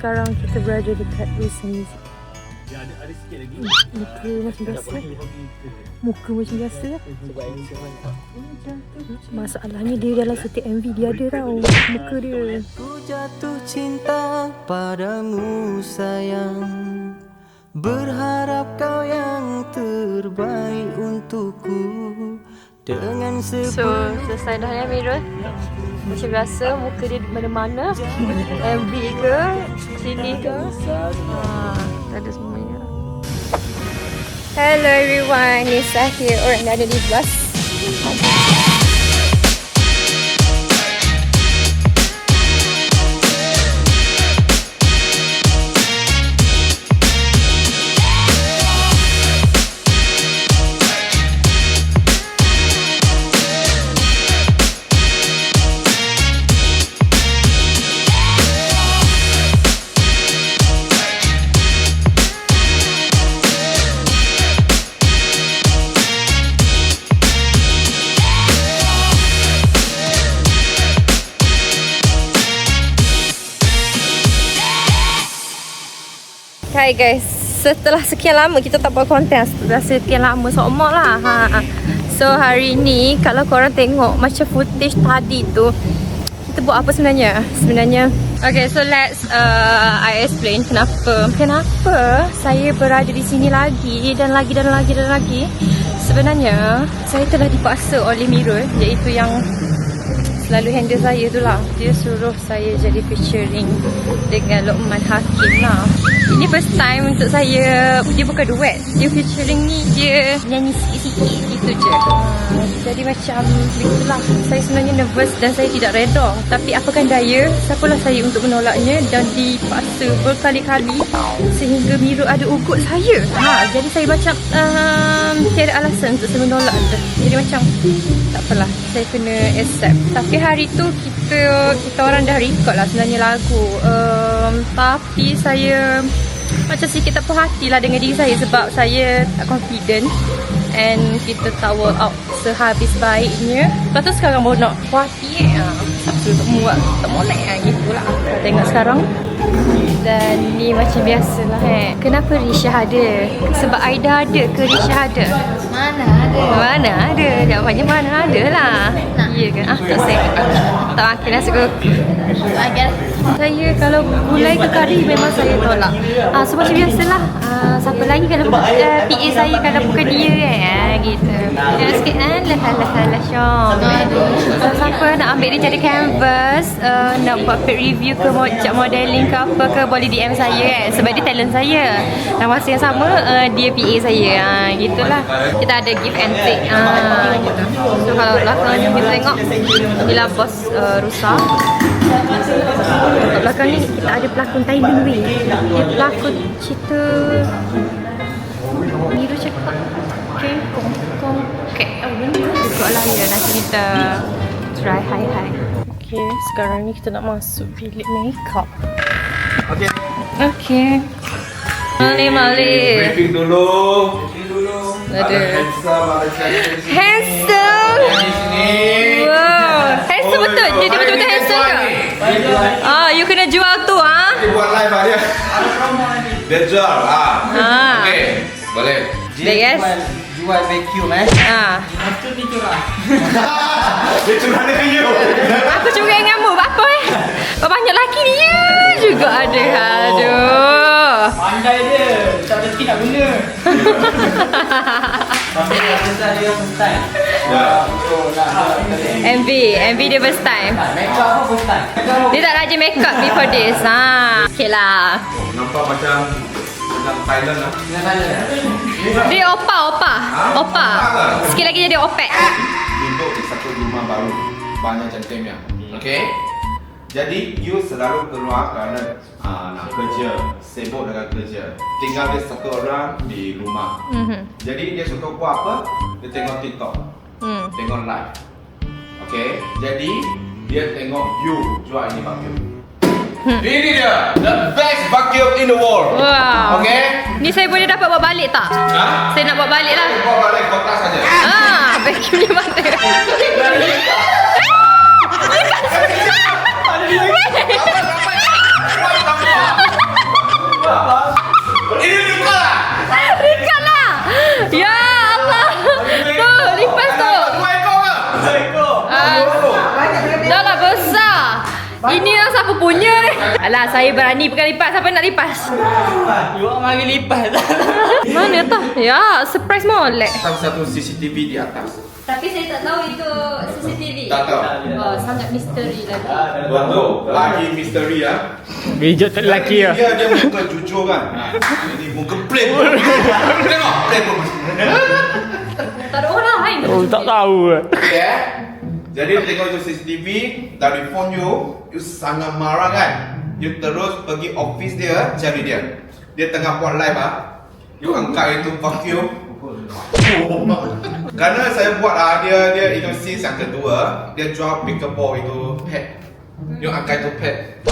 sekarang kita berada dekat Wilson. Muka macam biasa. Muka macam biasa. Masalahnya dia dalam setiap MV dia ada tau muka dia. Ku jatuh cinta padamu sayang, berharap kau yang terbaik untukku. Dengan So, selesai dah ya Mirul. Macam biasa, muka dia di mana-mana. MV ke, sini ke. Ada semuanya. Hello everyone, Nisa here. Orang dah ada di bus. Hai guys, setelah sekian lama kita tak buat konten. Setelah sekian lama seumur lah So hari ni kalau korang tengok macam footage tadi tu, kita buat apa sebenarnya? Okay, so let's I explain kenapa saya berada di sini lagi dan lagi. Sebenarnya saya telah dipaksa oleh Mirul, iaitu yang selalu handle saya tu lah. Dia suruh saya jadi featuring dengan Luqman Hakim lah. Ini first time untuk saya. Dia bukan duet, dia featuring ni, dia nyanyi sikit-sikit gitu je. Jadi macam begitulah. Saya sebenarnya nervous dan saya tidak reda. Tapi apakan daya, siapalah saya untuk menolaknya. Dan dipaksa berkali-kali sehingga Mirul ada ugut saya. Jadi saya macam tiada alasan untuk saya menolak je. Jadi macam tak apalah, saya kena accept. Tapi hari tu kita orang dah record lah sebenarnya lagu. Tapi saya macam sikit tak puas hati lah dengan diri saya sebab saya tak confident. And kita tak work out sehabis baiknya. Lepas tu sekarang baru nak puas hati Sabtu tak muat, tak molek gitulah. Tengok sekarang. Dan ni macam biasalah Kenapa Risha ada? Sebab Aida ada ke Risha ada? Mana ada? Jawapannya mana ada lah. Ya ke? Tak say. Tak makin nasi ke? Saya kalau gulai ke kari memang saya tolak. So macam biasalah. Siapa lagi kalau PA saya kalau bukan dia gitu. Jangan sikit lah Syom. Siapa nak ambil dia jadi canvas, nak buat paid review ke modeling ke apa ke, boleh DM saya sebab dia talent saya. Dan masa yang sama dia PA saya. Gitulah. Kita ada give and take gitu. So kalau belakang ni kita tengok inilah bos Rusa. Kat belakang ni kita ada pelakon Thailand Wei. Dia pelakon cerita Miru cakap kong ikut lah ya. Nanti kita try hai. Okay, sekarang ni kita nak masuk bilik makeup. Okay. Mali. Briefing dulu. Ada handsome. Wow, handsome betul. Jadi betul-betul handsome ke? You kena jual tu Dia buat live dia. Dia jual Okey, boleh. Dia guys. Jual vacuum Betul ni curang. Dia curang dengan you. Aku cuma denganmu. Apa banyak lelaki dia juga ada. Aduh. Pandai dia. Tak reti nak guna. Tapi rasa dia first time. MV dia first time. Makeup apa first time? Dia tak rajin makeup before this. Okay lah. Nampak macam Thailand lah. Dia opa. Sikit lagi jadi opek. Untuk di satu rumah baru, banyak cantiknya. Okey. Jadi you selalu keluar kerana nak kerja, sibuk dengan kerja. Tinggal dia satu orang di rumah. Jadi dia suka buat apa? Dia tengok TikTok, tengok live. Okey. Jadi dia tengok you jual ini vacuum. Ini dia, the best vacuum in the world. Wow. Okay? Ni saya boleh dapat bawa balik tak? Saya nak bawa balik lah. Bawa balik kotak saja. Vacuum dia mana? Ya Allah. Tu, lipas tu. 2 ekor ke? 2 ekor. Dah lah besar. Ini yang siapa punya ni? Alah, saya berani pegang lipas. Siapa nak lipas? You mari lipat. Mana tu? Ya, surprise molek. Satu CCTV di atas. Tapi saya tak tahu itu CCTV. Tak tahu. Oh, sangat misteri lagi. Betul. Lagi misteri ya. Bijak tak lelaki lah. Dia muka jujur kan. Ini muka plain. Tengok, plain pun. Tak ada orang lain. Oh, tak tahu. Okay. Jadi tengok itu CCTV dari phone you sangat marah kan. You terus pergi office dia cari dia. Dia tengah buat live You angkat itu fuck you. Karena saya buat dia itu scene yang kedua, dia jual pickleball itu pet. You angkat itu pet.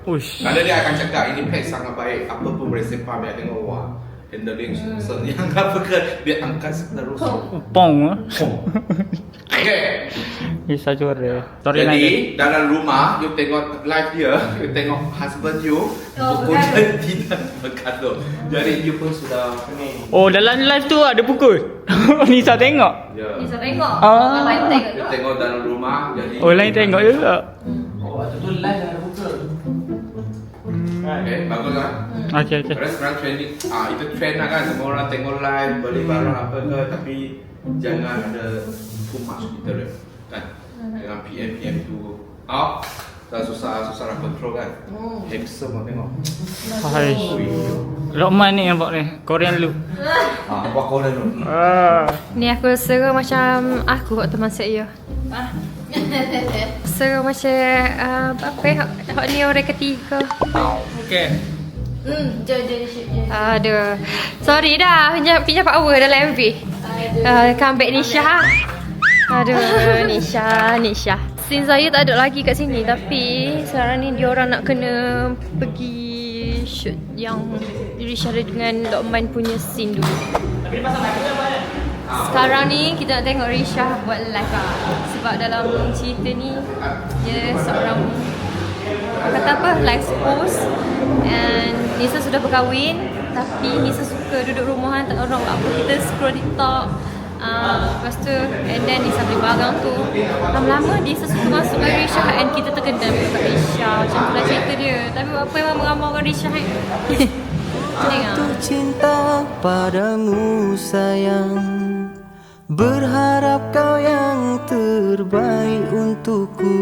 Uish. Karena dia akan cakap ini pet sangat baik. Apa pun boleh simpan dia tengok wah. Handling yang apa ke dia angkat terus. Pong. Okay. Bisa juara. Story Jadi lain. dalam rumah you tengok live dia, you tengok husband you pukul dia tidak bergaduh. Jadi you pun sudah Oh, dalam live tu ada pukul. Nisa tengok. ya. Bisa tengok. Ah. Orang lain tengok. You tengok dalam rumah jadi Oh, lain tengok juga. Oh, tu live dah ada buka. Okay, bagus kan? Okey, okey. Terus sekarang trending, itu trend lah kan, semua orang tengok live, beli barang apa ke, tapi jangan ada too much internet kan? Dengan PM tu up, dah susah nak control kan? Handsome lah tengok. Hai. Lokman ni nampak ni, Korean lu. Buat Korean tu. Ni aku rasa macam aku waktu masa ya. Rasa macam apa hak ni orang ketiga. Okay. Aduh. Sorry dah pinjam power dalam MV. Comeback Nisha. Aduh, Nisha. Scene saya tak ada lagi kat sini tapi sekarang ni diorang nak kena pergi shoot yang Risha dengan Lokman punya scene dulu. Sekarang ni kita nak tengok Risha buat live lah. Sebab dalam cerita ni dia seorang kata apa, live post. And Nisa sudah berkahwin tapi Nisa suka duduk rumahan tak orang buat apa. Kita scroll TikTok. Lepas tu and then Nisa beli barang tu. Lama-lama Nisa suka masuk dengan Risha and kita terkenal kat Risha. Macam tu lah cerita dia. Tapi apa yang meramalkan Risha kan? Jatuh cinta padamu sayang, berharap kau yang terbaik untukku.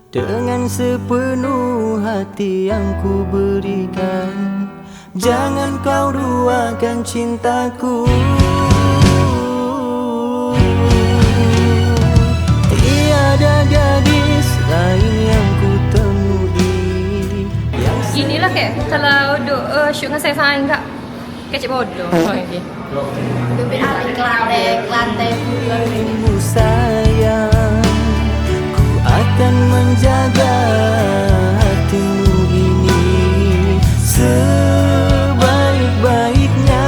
Dengan sepenuh hati yang ku berikan, jangan kau duakan cintaku. Tiada gadis lain yang ku temui. Inilah ke kalau duduk shoot dengan saya sayang kak kecik bodoh. Oh, okay. Kelantai sayang, ku akan menjaga hatimu ini sebaik-baiknya.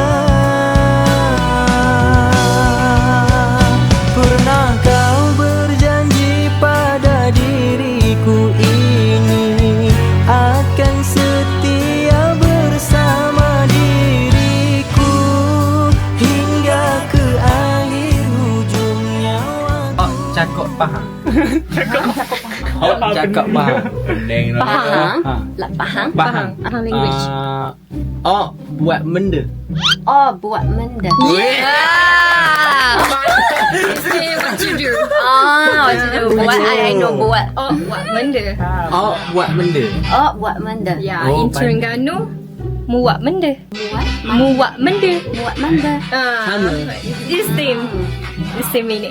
Pernah kau berjanji pada diriku ini akan setia bersama diriku hingga ke akhir hujung nyawaku. Cakap faham. Cakap Faham. Pening lah. Pahang? Ha. Lah pahang? Faham. Ahang language. Buat benda. Oh, buat benda. What you do? What to do? Buat, I know buat. Oh, buat benda. Buat benda. Oh, buat benda. Ya, Oh, in Terengganu muat benda. Buat? Muat benda. Buat benda. Sama. This same meaning.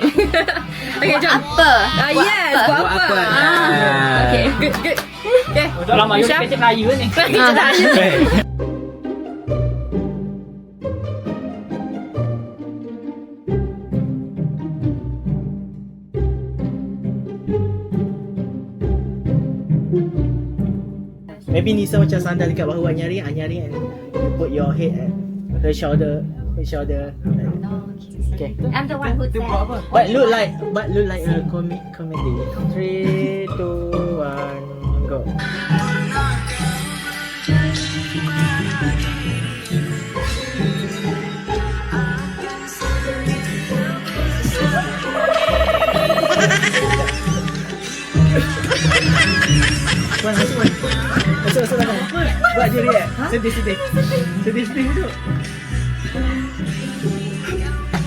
Okay, jom. Apa? Yes, buat Buat apa? apa? Okay, good. Okay. Lama you Nisha? kecik Melayu ni. Maybe Nisa macam sandal dekat bahu Anyari and you put your head at her shoulder. Okay. I'm the one who said. But look like a comedy. 3, 2, 1, go. Wan, masuk Wan. Masuk belakang. Buat dia react. Sedih. Sedih duduk.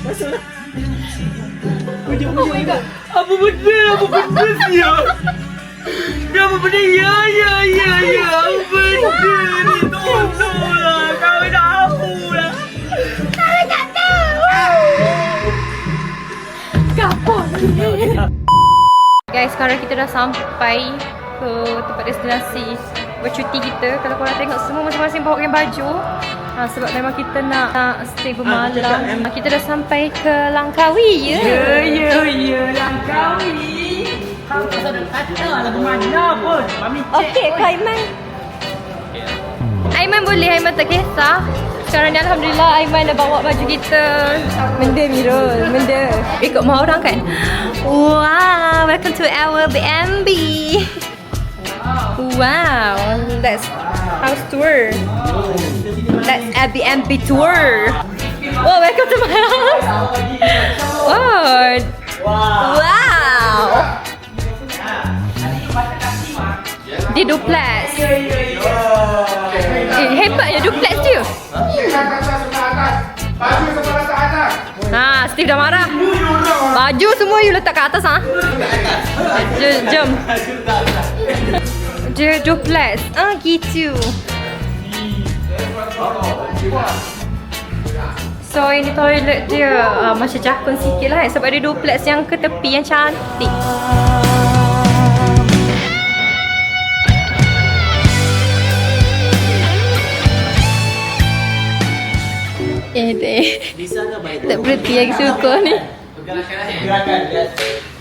Masuklah. Oh my god. Apa benda siap? Apa benda? Ya. Apa benda ni? Tolonglah. Kau tahu lah. Guys, sekarang kita dah sampai ke tempat destinasi bercuti kita. Kalau korang tengok semua masing-masing bawa pakai baju. Sebab memang kita nak stay bermalam. Kita dah sampai ke Langkawi, ya? Ya, Langkawi. Kau tak ada kata lagu mana pun. Mami cek. Okey, Kak Aiman. Aiman boleh, Aiman tak kisah. Sekarang ni Alhamdulillah Aiman dah bawa baju kita. Benda Mirul, benda. Ikut mahu orang kan? Wow, welcome to our BNB. Wow, that's house tour. That's Airbnb tour. Oh, welcome to my house. Wow. Dia duplex. Hebat ya duplex dia. Steve dah marah. Baju semua you letak kat atas Jom. Dia duplex. Gitu. So ini toilet dia macam jakun sikit lah sebab dia duplex yang ke tepi yang cantik. Tak berhenti yang suka ni.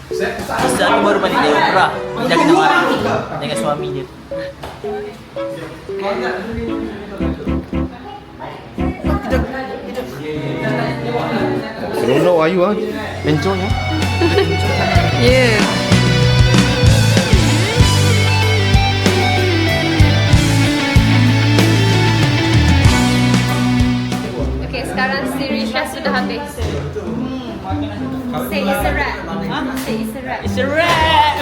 Ustaz ni baru balik dari umrah. Dia kena marah dengan suami dia. Seronok Ayu ah. Enjoy ya. Yeah. Okay, sekarang series Syah sudah habis. Say it's a wrap. Say it's a wrap. It's a wrap.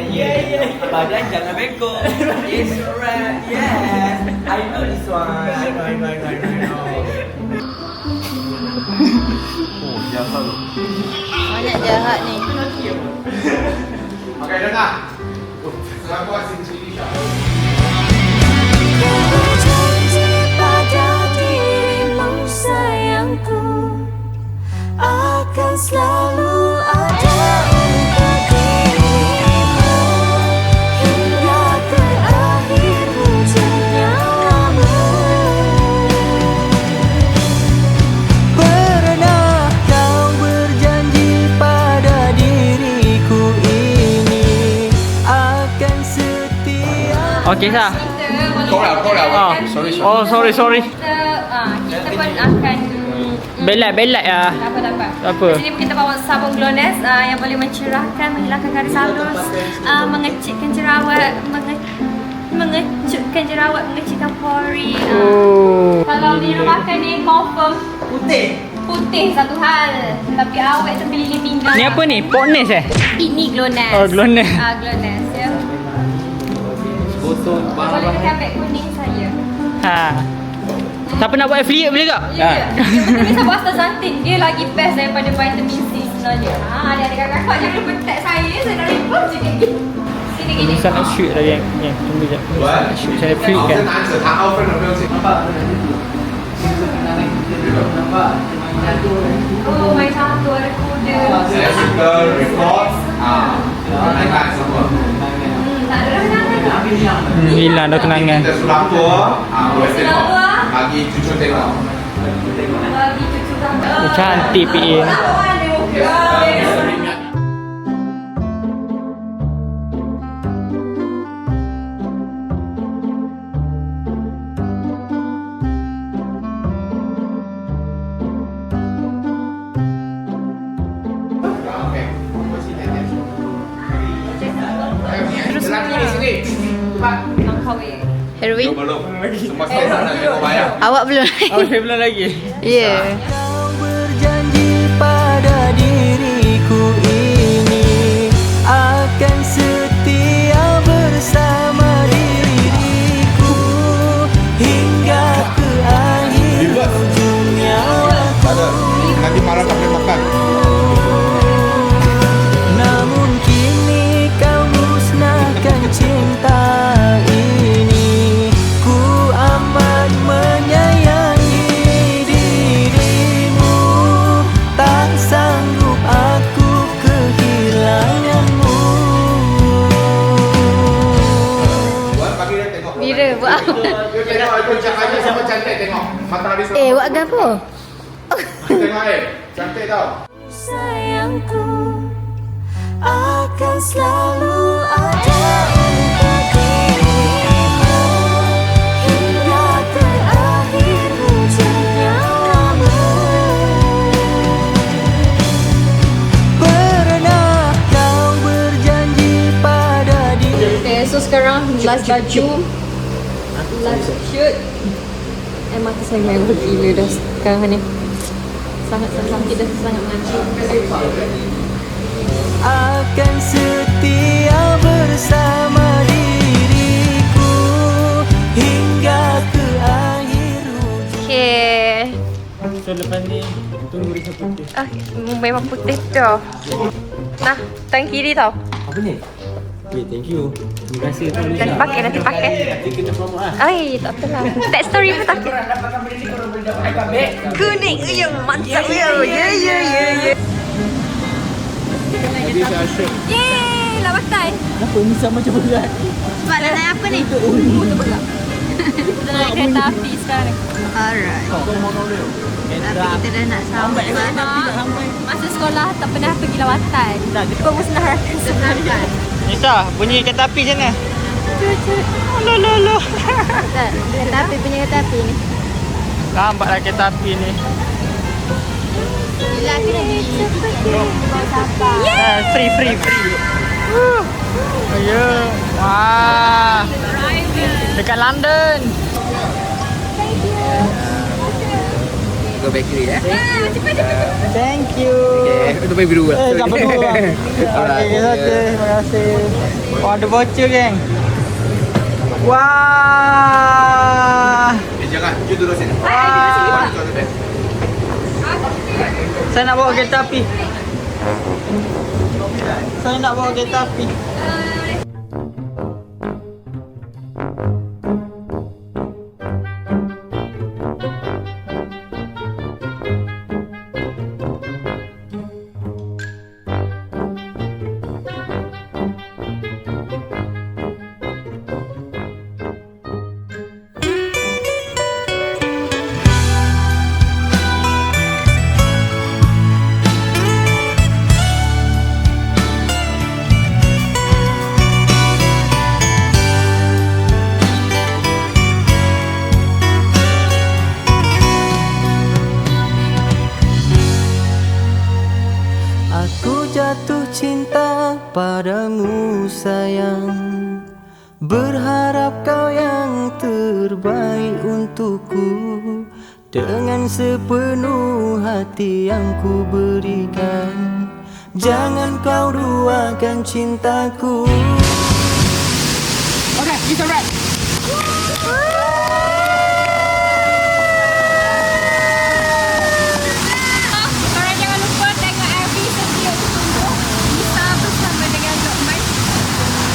Yeah. Badan jangan bengkok. It's a wrap. Yeah. I know this one. I know. Banyak jahat ni. Okay, dengar. Selamat asyik sini Syah. Berjanji pada dirimu sayangku, akan selalu ada untuk dirimu hingga ke akhir hujung nyawamu. Pernah kau berjanji pada diriku ini akan setia. Okey Syah. Kau dah. Sorry. Kita pun akan Belat ya. tak apa. Apa? Di sini kita bawa sabun Gloness yang boleh mencerahkan, menghilangkan garis halus, mengecikkan jerawat, mengecutkan jerawat, mengecikkan pori. Kalau minum makan ni confirm putih satu hal, tapi awet sampai lilin pinggang. Ni apa ni? Potness Ini Gloness. Oh, Gloness. Gloness ya. Boleh pakai beg kuning saya. Siapa nak buat affiliate boleh tak? Ya. Yang penting ni sabun astaxanthin. Dia lagi best daripada vitamin C sebenarnya. Adik-adik kakak jangan petak saya nak report je kayak gini. Sini gini. Saya nak shoot dah yang tunggu jap. Shoot saya flip 我 kan. 在拿着他 offer 有没有进？ Oh, main satu ada kuda. Saya suka report kenangan semua. Tak ada kenangan. Hilang dah kenangan. Kita surat tua, boleh tengok. Bagi cucu tengok. Bagi cucu gambar. Cantik PA. Terus Lelaki sini. Cepat. Langkawi. Herwin. Belum. Semua saya nak tengok bayar. Awak belum? Saya belum lagi. Ya. Kau berjanji pada diriku ini akan setia bersama. Nanti malam tak boleh makan. Namun kini kau musnahkan cinta ini. Ku amat menyayangi dirimu, tak sanggup aku kehilanganmu. Buat pagi dia tengok. Bira buat apa? You tengok itu cahaya sama cantik tengok. Mata habis. Buat apa? Tengok cantik tau. Sayangku akan selalu ada untuk dirimu hingga terakhir hujung nyawamu. Pernah kau berjanji pada diri. Okay, so sekarang last baju, last shirt. Mata saya merah gila dah sekarang ni. Sangat sakit dah, sangat mengantuk. Akan setia bersama diriku hingga ke akhir hujung. Okay. So lepas ni tunggu risau putih. Memang putih tu. Nah, tangan kiri tau. Apa ni? Okay, thank you. Terima kasih tu Lisa. Nanti pakai. Nanti kita promote lah. Ay, tak apalah. Text story pun tak apa. Korang dapatkan benda ni, korang boleh dapatkan beg. Kuning, mantap ya. Ya. Habis saya shirt. Yeay, lah pakai. Kenapa Nisa macam berat? Sebab dah naik apa ni? Kita naik kereta api sekarang. Alright. Tapi kita dah nak sampai mana? Masa sekolah tak pernah pergi lawatan. Kau musnahkan sebenarnya. Nisa, bunyi kereta api macam mana? Kereta api punya kereta api ni. Lambatlah kereta api ni. Bila aku dah beli. Bawa sampah. Free. Ya. Wah. Dekat London. Go bakery Thank you. Untuk bayi biru Tak perlu bang. Okay, terima kasih. Oh, ada voucher geng. Wah. Jangan, you duduk sini. Wah. Saya nak bawa kereta api. Saya nak bawa kereta api. Aku jatuh cinta padamu sayang, berharap kau yang terbaik untukku. Dengan sepenuh hati yang ku berikan, jangan kau duakan cintaku. Okay, it's alright. Korang jangan lupa tengok MV Sedia Bertumbuh Nisa bersama dengan Lokman.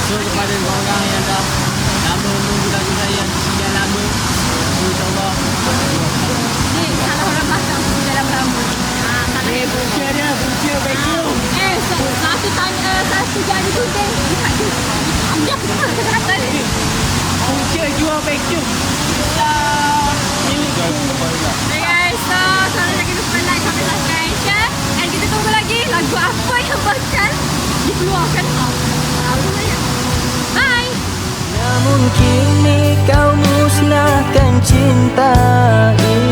So kepada orang yang dah lama menunggu lagu saya yang lama, insyaAllah Ni salah orang belakang dalam rambut. punca dia, punca vacuum. Satu tanya, satu jadi gunting. Ambil kata ni. Punca jual vacuum. Hey guys, so selalu jangan lupa like, comment, subscribe, share. And kita tunggu lagi lagu apa yang bakal dikeluarkan. Bye. Namun kini kau musnahkan cinta ini.